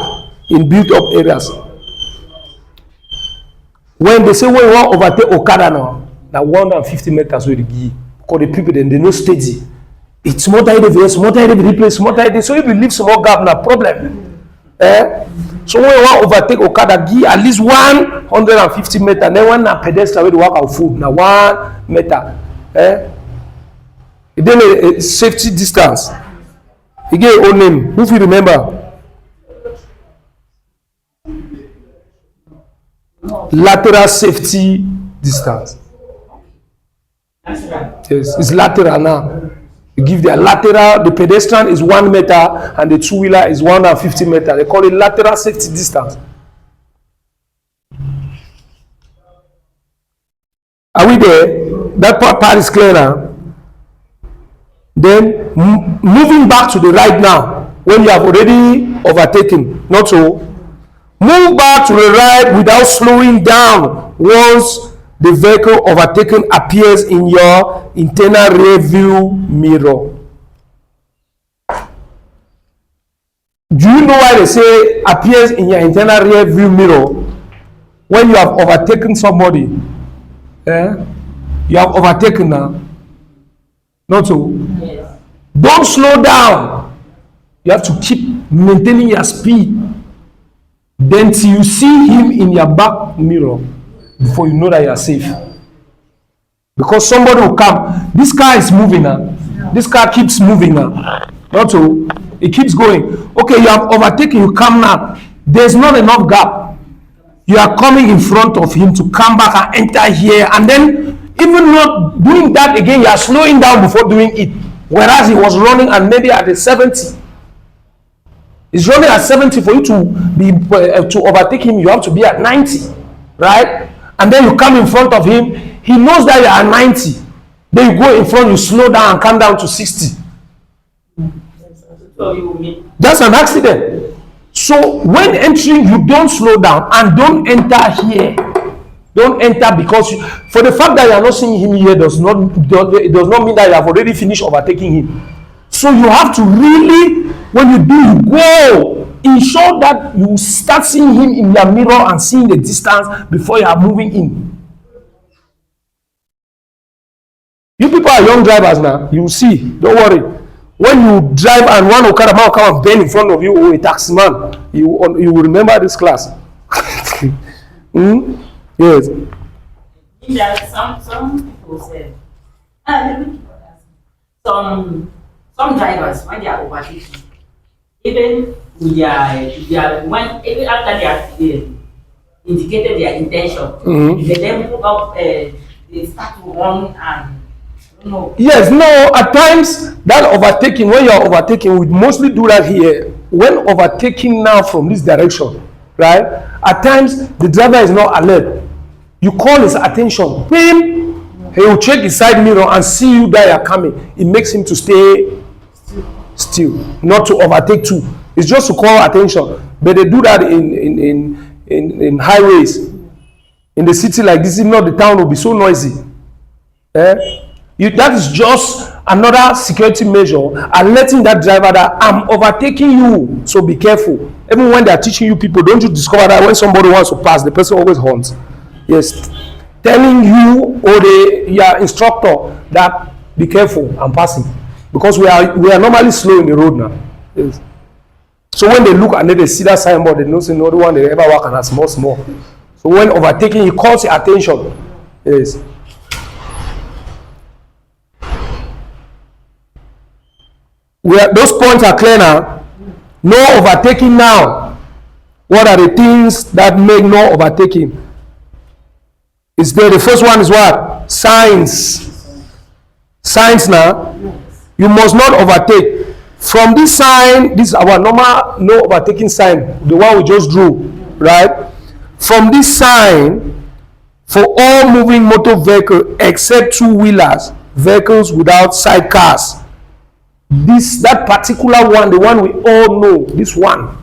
in built-up areas. When they say when you want overtake Okada now 150 meters wey dey give, because the people then they no steady. It's more tight the more tight the replace, more tight. So if you leave small gap na problem. So when you want overtake Okada, give at least 150 meters. Then when na pedestrian wey dey walk out food na 1 meter. Then a safety distance. E get own name. Who fit remember? Lateral safety distance. Yes, it's lateral now. You give the lateral, the pedestrian is 1 meter and the two-wheeler is 150 meters. They call it lateral safety distance. Are we there? That part is clear now. Then moving back to the right now, when you have already overtaken, not so. Move back to the right without slowing down once the vehicle overtaken appears in your internal rear view mirror. Do you know why they say appears in your internal rear view mirror? When you have overtaken somebody, you have overtaken now. Not so. Yes. Don't slow down. You have to keep maintaining your speed. Then till you see him in your back mirror before you know that you are safe. Because somebody will come. This car is moving now. This car keeps moving now. Not so. It keeps going. Okay, you have overtaken, you come now. There's not enough gap. You are coming in front of him to come back and enter here. And then even not doing that again, you are slowing down before doing it. Whereas he was running and maybe at the 70. He's running at 70. For you to be to overtake him, you have to be at 90, right? And then you come in front of him. He knows that you are at 90. Then you go in front, you slow down and come down to 60. That's an accident. So when entering, you don't slow down and don't enter here. Don't enter because for the fact that you are not seeing him here does not mean that you have already finished overtaking him. So you have to really, when you do, you go ensure that you start seeing him in your mirror and seeing the distance before you are moving in. You people are young drivers now. You will see. Don't worry. When you drive and one Okada man come and bend in front of you, or a taxi man, you will remember this class. Yes. Yeah, some people say, some drivers when they are overtaking, even when even after they are clear, indicated their intention. They then move up, they start to run and I don't know. Yes, no, at times that overtaking, when you're overtaking, we mostly do that here. When overtaking now from this direction, right? At times the driver is not alert. You call his attention, bim, he will check his side mirror and see you that are coming. It makes him to stay still, not to overtake too. It's just to call attention. But they do that in highways. In the city like this, if not, the town will be so noisy. That is just another security measure, alerting that driver that I'm overtaking you, so be careful. Even when they are teaching you people, don't you discover that when somebody wants to pass, the person always horns? Yes, telling you or your instructor that be careful, I'm passing, because we are normally slow in the road now. Yes. So when they look and then they see that signboard, they know no one they ever walk and as small. So when overtaking, he calls your attention. Yes. Those points are clear now. No overtaking now. What are the things that make no overtaking? Is there? The first one is what? Signs. Signs now. You must not overtake. From this sign, this is our normal no overtaking sign, the one we just drew, right? From this sign, for all moving motor vehicles except two-wheelers, vehicles without sidecars. That particular one, the one we all know, this one,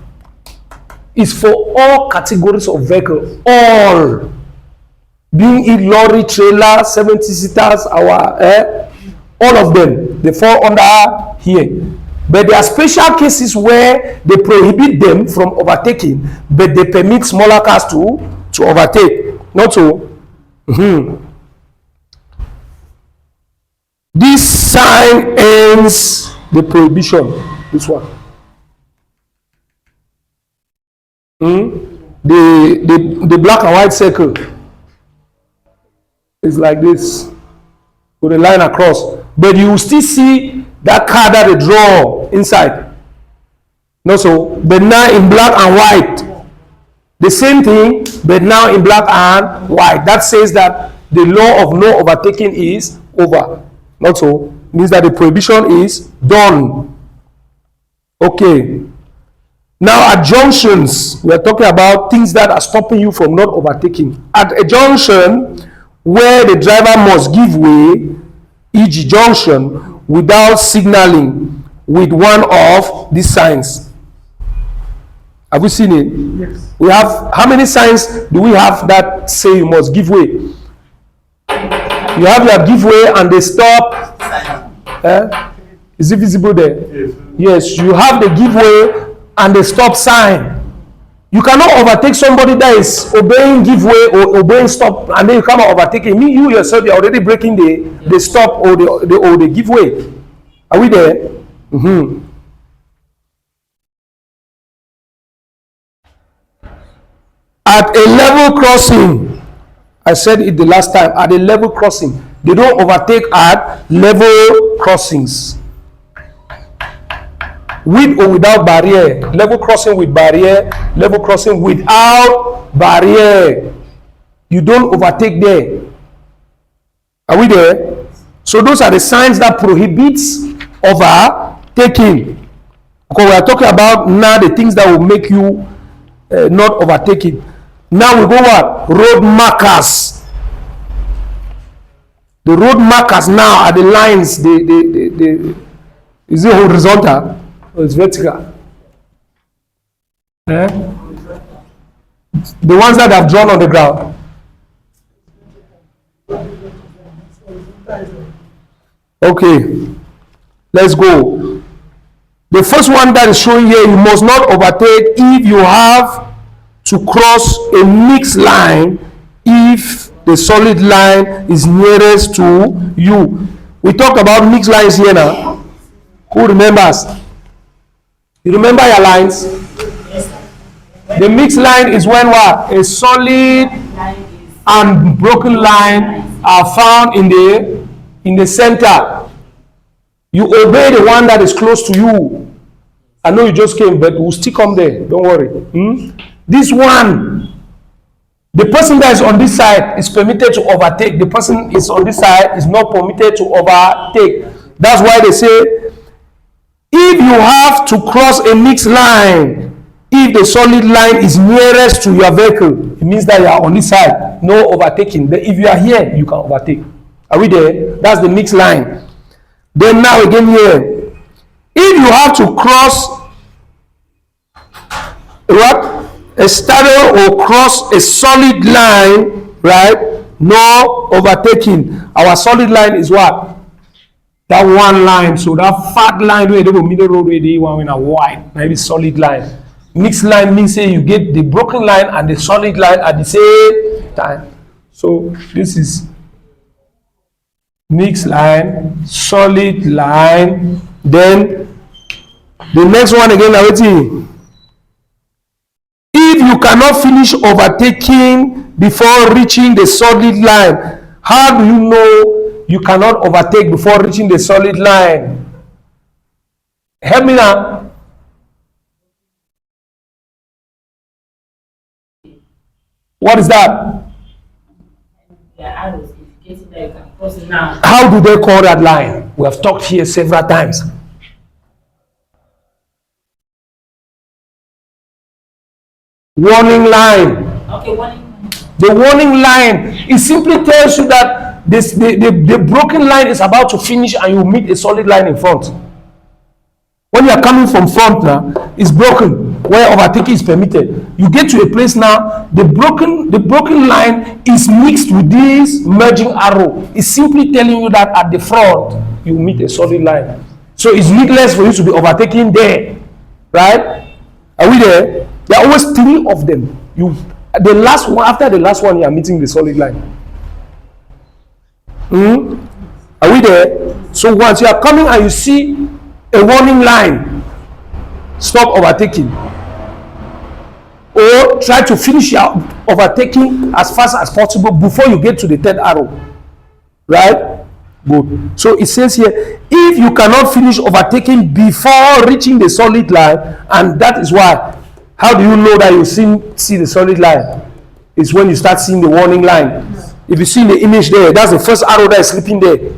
is for all categories of vehicles, all. Being it lorry, trailer, 70-seaters, all of them, they fall under here. But there are special cases where they prohibit them from overtaking, but they permit smaller cars to overtake. Not so. This sign ends the prohibition. This one. The black and white circle is like this, with a line across. But you will still see that car that they draw inside. No, so, but now in black and white. The same thing, but now in black and white. That says that the law of no overtaking is over. Not so. Means that the prohibition is done. Okay. Now at junctions, we are talking about things that are stopping you from not overtaking. At a junction where the driver must give way, e.g. junction, without signaling with one of these signs. Have we seen it? Yes. We have, how many signs do we have that say you must give way? You have your give way and they stop. Is it visible there? Yes, you have the give way and the stop sign. You cannot overtake somebody that is obeying give way or obeying stop, and then you come and overtake him. You yourself, you're already breaking the stop or the give way. Are we there? At a level crossing, I said it the last time, at a level crossing, they don't overtake at level crossings. With or without barrier, level crossing with barrier, level crossing without barrier. You don't overtake there. Are we there? So those are the signs that prohibits overtaking. Because we are talking about now the things that will make you not overtaking. Now we go what? Road markers. The road markers now are the lines. Is it horizontal? Oh, it's vertical. The ones that I've drawn on the ground. Okay, let's go. The first one that is showing here, you must not overtake if you have to cross a mixed line if the solid line is nearest to you. We talked about mixed lines here now. Who remembers? You remember your lines? The mixed line is when what? A solid and broken line are found in the center. You obey the one that is close to you. I know you just came, but we'll still come there. Don't worry. This one The person that is on this side is permitted to overtake. The person is on this side is not permitted to overtake. That's why they say, if you have to cross a mixed line, if the solid line is nearest to your vehicle, it means that you are on this side, no overtaking. But if you are here, you can overtake. Are we there? That's the mixed line. Then now again here, if you have to cross what? A straddle or cross a solid line, right? No overtaking. Our solid line is what? That one line. So that fat line where the middle road where the one in a wide, maybe solid line. Mixed line means say you get the broken line and the solid line at the same time. So this is mixed line, solid line. Then the next one again, now if you cannot finish overtaking before reaching the solid line, how do you know you cannot overtake before reaching the solid line? Help me now. What is that? The arrows indicating that you can cross it now. How do they call that line? We have talked here several times. Warning line. Okay, warning. The warning line, it simply tells you that the broken line is about to finish and you meet a solid line in front. When you are coming from front now, it's broken, where overtaking is permitted. You get to a place now, the broken line is mixed with this merging arrow. It's simply telling you that at the front, you meet a solid line. So it's needless for you to be overtaking there. Right? Are we there? There are always three of them. The last one, after the last one, you are meeting the solid line. Are we there? So once you are coming and you see a warning line, stop overtaking. Or try to finish your overtaking as fast as possible before you get to the third arrow. Right? Good. So it says here, if you cannot finish overtaking before reaching the solid line, and that is why, how do you know that you see the solid line? It's when you start seeing the warning line. If you see the image there, that's the first arrow that is sleeping there.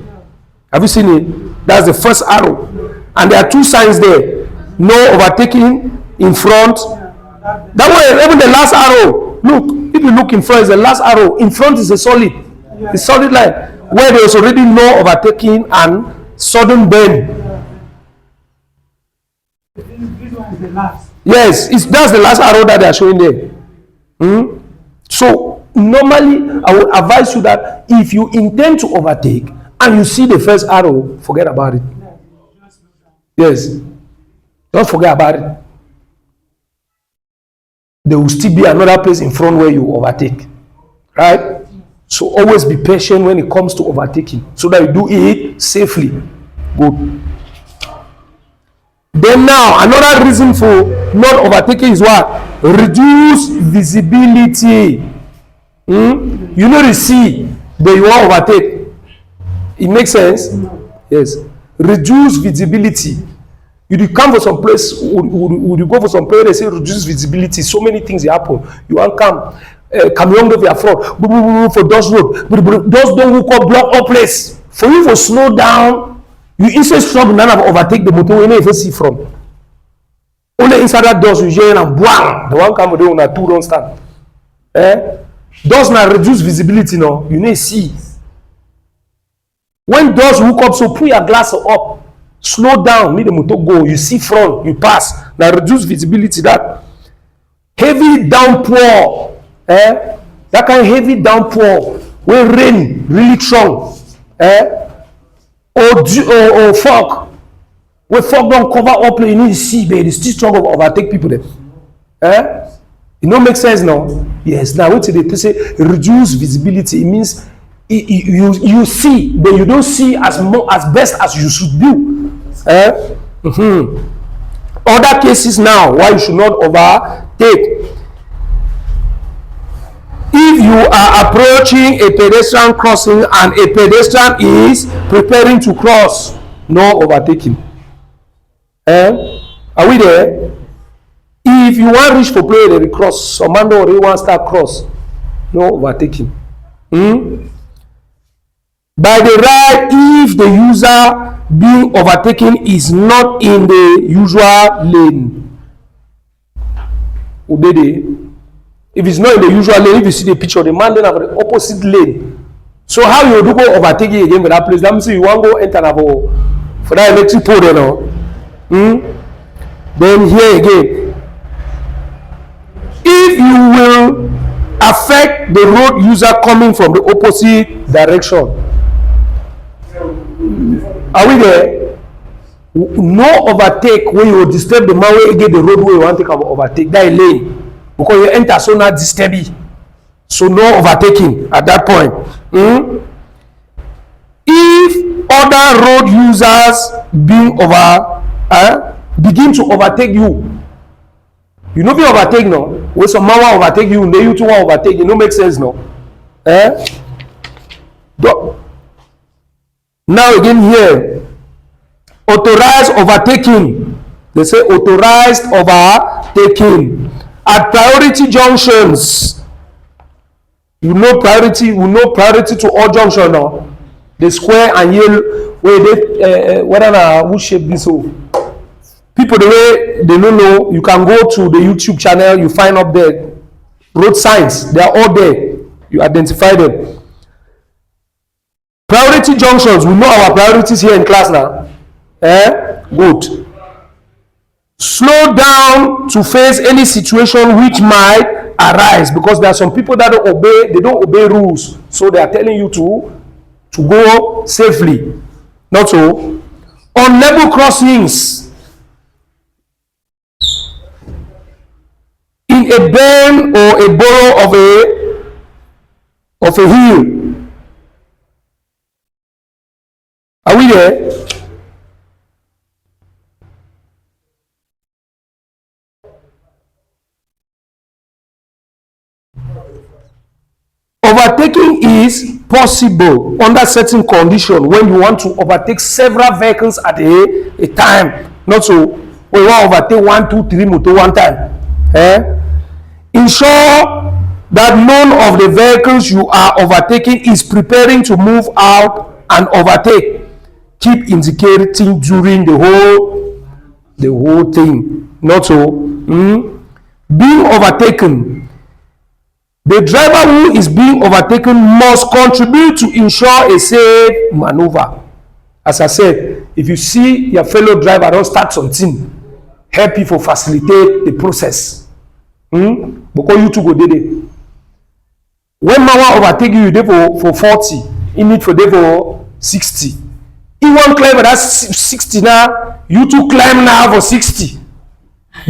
Have you seen it? That's the first arrow. And there are two signs there. No overtaking in front. That way, even the last arrow, look, if you look in front, is the last arrow. In front is a solid. The solid line. Where there is already no overtaking and sudden bend. This one is the last. Yes, that's the last arrow that they are showing there. So normally I would advise you that if you intend to overtake and you see the first arrow, forget about it. Yes, don't forget about it. There will still be another place in front where you overtake. Right? So always be patient when it comes to overtaking so that you do it safely. Good. Then now, another reason for not overtaking is what? Reduce visibility. You know the sea, but you want to overtake. It makes sense? Yes. Reduce visibility. You come for some place, would you go for some place, they say reduce visibility. So many things happen. You want to come. Cameroon of your front for those road. Those don't hook up, block up place. For you to slow down, you instead stop none of overtake the motor when you see from. Only inside that doors you hear and bang, the one come with on two don't stand. Doors now reduce visibility now. You need see. When doors hook up, so put your glass up, slow down, make the motor go. You see front, you pass. Now reduce visibility. That heavy downpour. That kind of heavy downpour when rain really strong, or fog, when fog don't cover up, you need to see, but it's still strong to overtake people there. It don't make sense now. Yes. Now what they say? Reduce visibility. It means you see, but you don't see as best as you should do. Other cases now why you should not overtake. If you are approaching a pedestrian crossing and a pedestrian is preparing to cross, no overtaking. Are we there? If you want reach for play, they cross. Some man already want start cross. No overtaking. By the right, if the user being overtaken is not in the usual lane. Udede. If it's not in the usual lane, if you see the picture, the man then have the opposite lane. So how you do go overtaking again for that place? That means you want to go enter for that electric pole there now. Then here again, if you will affect the road user coming from the opposite direction. Are we there? No overtake when you disturb the man where you get the road where you want to take overtake that lane because you enter so not disturbing. So no overtaking at that point. If other road users begin to overtake you, you know if you overtake now, when some man will overtake you, then you too want overtake, it no make sense now. Now again here, authorized overtaking. They say authorized overtaking at priority junctions. You know priority to all junction now. The square and yellow where they whether na who shape this so. People the way they don't know, you can go to the YouTube channel, you find up there road signs, they are all there. You identify them. Priority junctions, we know our priorities here in class now. Good. Slow down to face any situation which might arise because there are some people that don't obey rules. So they are telling you to go safely. Not so. On level crossings, in a bend or a borrow of a hill. Are we there? Overtaking is possible under certain conditions when you want to overtake several vehicles at a time. Not so when you want to overtake 1, 2, 3 motor one time. Ensure that none of the vehicles you are overtaking is preparing to move out and overtake. Keep indicating during the whole thing. Not so. Being overtaken. The driver who is being overtaken must contribute to ensure a safe maneuver. As I said, if you see your fellow driver don't start something, help you for facilitate the process. Because you two go there. When man overtake you, there for 40, you need for there for 60. He won't climb that 60 now, you two climb now for 60.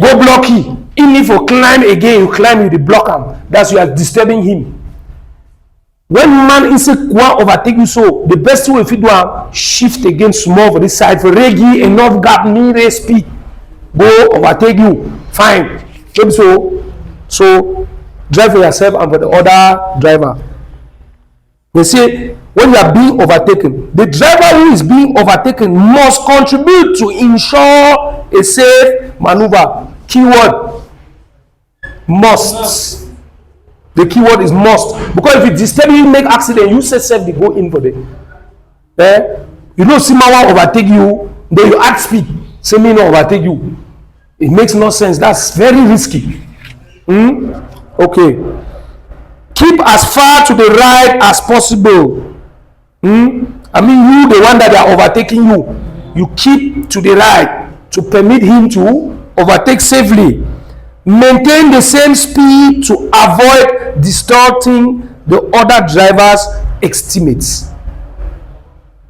Go block you. He need for climb again, you climb with the block him. That's you are disturbing him. When man is one overtake you, so the best way if you do shift again small for this side for reggae enough gap near speed. Go overtake you. Fine. So drive for yourself and for the other driver. They say when you are being overtaken, the driver who is being overtaken must contribute to ensure a safe maneuver. Keyword must. The keyword is must. Because if you disturb you make accident, you say self they go in for them. You know someone overtake you, then you add speed. Say me no overtake you. It makes no sense. That's very risky. Okay. Keep as far to the right as possible. I mean you the one that they are overtaking you. You keep to the right to permit him to overtake safely. Maintain the same speed to avoid distorting the other driver's estimates.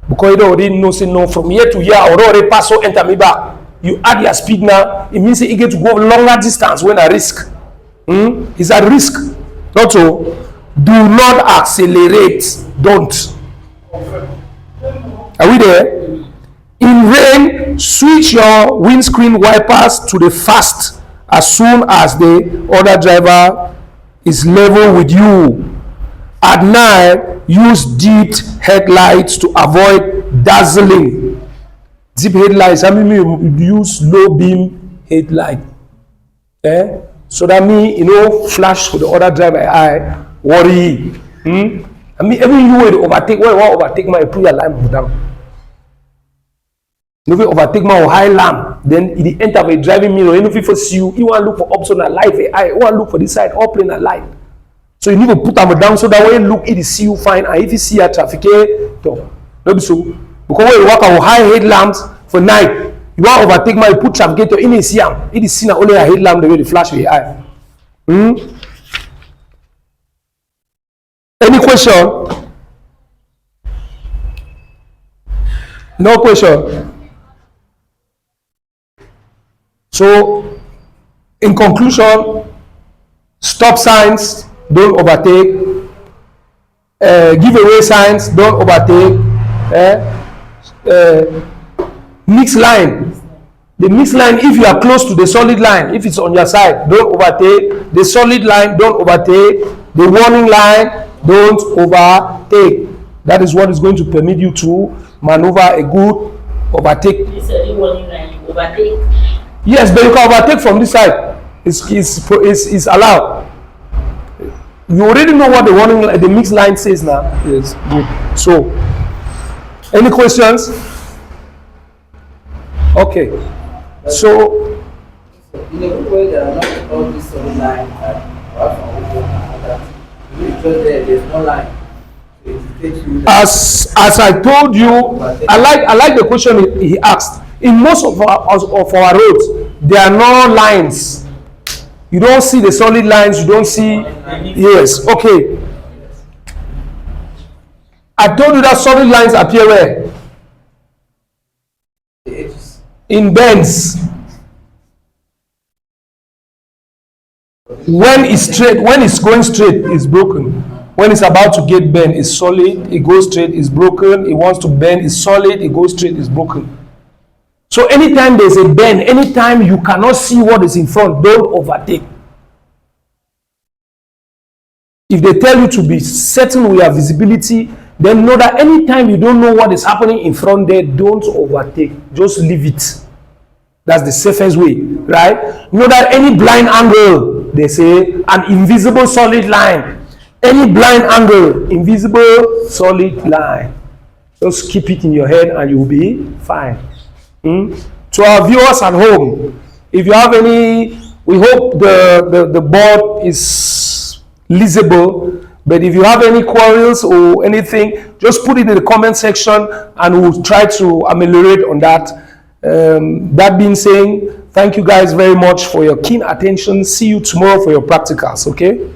Because you already know, say no, from here to here, or already pass or enter me back. You add your speed now, it means you get to go longer distance when a risk. It's a risk. Not so. Do not accelerate. Don't. Are we there? In rain, switch your windscreen wipers to the fast as soon as the other driver is level with you. At night, use dipped headlights to avoid dazzling. Deep headlights, I mean you use low beam headlight. So that means flash for the other driver eye worry. I mean, every you will overtake, when you want overtake my put your lamp down. If you overtake my high lamp, then it enter by driving mirror. And if you see you want to look for option at light, you want to look for this side, up plane at light. So you need to put them down so that when you look, it is see you fine. And if you see a traffic, don't be so. Because when you walk on high headlamps for night, you want to overtake my put traffic in the see it is seen only a headlamp the way the flash with eye. Any question? No question. So, in conclusion, stop signs, don't overtake. Giveaway signs, don't overtake. Mixed line. The mixed line, if you are close to the solid line, if it's on your side, don't overtake. The solid line, don't overtake. The warning line, don't overtake. That is what is going to permit you to maneuver a good overtake. You said the warning line, you overtake. Yes, but you can overtake from this side. It's allowed. You already know what the warning line, the mixed line says now. Yes, good. So, any questions? Okay. So, in a good way, there are not all these solid lines that there's no line. as I told you, I like the question he asked. In most of our roads, there are no lines. You don't see the solid lines. You don't see. Yes. Okay. I told you that solid lines appear where? In bends. When it's straight, when it's going straight, it's broken. When it's about to get bent, it's solid. It goes straight, it's broken. It wants to bend, it's solid. It goes straight, it's broken. So anytime there's a bend, anytime you cannot see what is in front, don't overtake. If they tell you to be certain with your visibility, then know that anytime you don't know what is happening in front there, don't overtake. Just leave it. That's the safest way, right? Know that any blind angle, they say, an invisible solid line. Any blind angle, invisible solid line. Just keep it in your head and you'll be fine. To our viewers at home, if you have any, we hope the board is legible, but if you have any quarrels or anything, just put it in the comment section and we'll try to ameliorate on that. That being saying, thank you guys very much for your keen attention. See you tomorrow for your practicals, okay?